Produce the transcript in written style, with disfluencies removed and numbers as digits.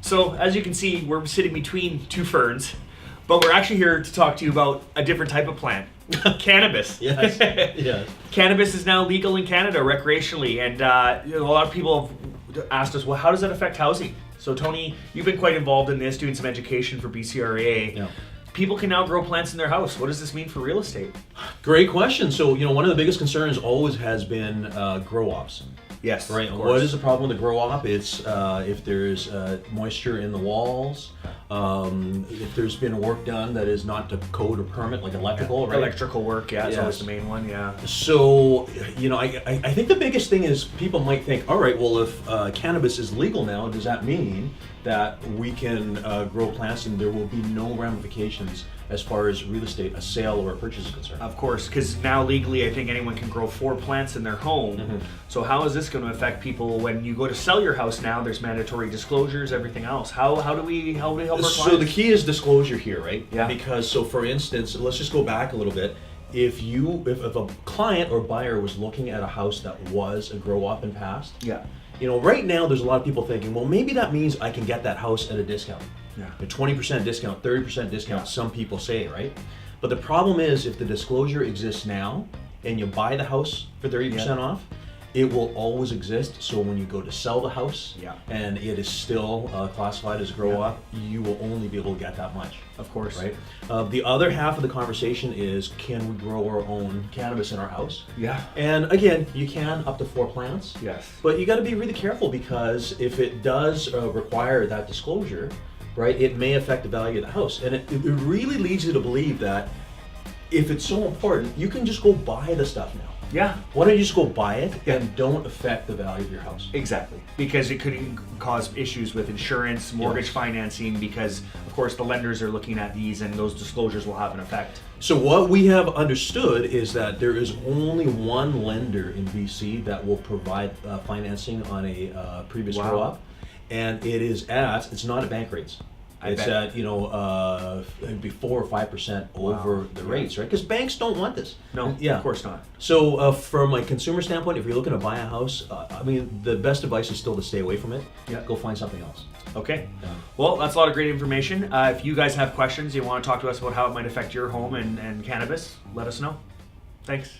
So as you can see, we're sitting between two ferns, but we're actually here to talk to you about a different type of plant, cannabis. Yes. Yes. Cannabis is now legal in Canada recreationally, and a lot of people have asked us, well, how does that affect housing? So Tony, you've been quite involved in this, doing some education for BCRA. Yeah. People can now grow plants in their house. What does this mean for real estate? Great question. So, one of the biggest concerns always has been grow ops. Yes. Right. of What course. is the problem with the grow op? It's if there's moisture in the walls, if there's been work done that is not to code or permit, like electrical, right? Electrical work, yeah, it's always Yes. the main one, yeah. So, I think the biggest thing is people might think, all right, well, if cannabis is legal now, does that mean that we can grow plants and there will be no ramifications as far as real estate, a sale or a purchase is concerned? Of course, because now legally I think anyone can grow 4 plants in their home. Mm-hmm. So how is this going to affect people when you go to sell your house now? There's mandatory disclosures, everything else. How do we help our clients? So the key is disclosure here, right? Yeah. Because for instance, let's just go back a little bit. If a client or buyer was looking at a house that was a grow up and past, Yeah. right now there's a lot of people thinking, well, maybe that means I can get that house at a discount. Yeah. A 20% discount, 30% discount, Yeah. some people say, right? But the problem is if the disclosure exists now and you buy the house for 30% off, it will always exist. So when you go to sell the house and it is still classified as grow up, you will only be able to get that much. Of course. Right? The other half of the conversation is, can we grow our own cannabis in our house? Yeah. And again, you can up to 4 plants. Yes. But you got to be really careful because if it does require that disclosure, right, it may affect the value of the house. And it really leads you to believe that if it's so important, you can just go buy the stuff now. Yeah. Why don't you just go buy it and don't affect the value of your house? Exactly, because it could cause issues with insurance, mortgage financing, because of course the lenders are looking at these and those disclosures will have an effect. So what we have understood is that there is only one lender in BC that will provide financing on a previous grow up, and it's not at bank rates. It's at it'd be 4 or 5% over the rates, right? Because banks don't want this. No, yeah, of course not. So from a consumer standpoint, if you're looking to buy a house, the best advice is still to stay away from it. Yeah. Go find something else. Okay. Well, that's a lot of great information. If you guys have questions, you want to talk to us about how it might affect your home and cannabis, let us know. Thanks.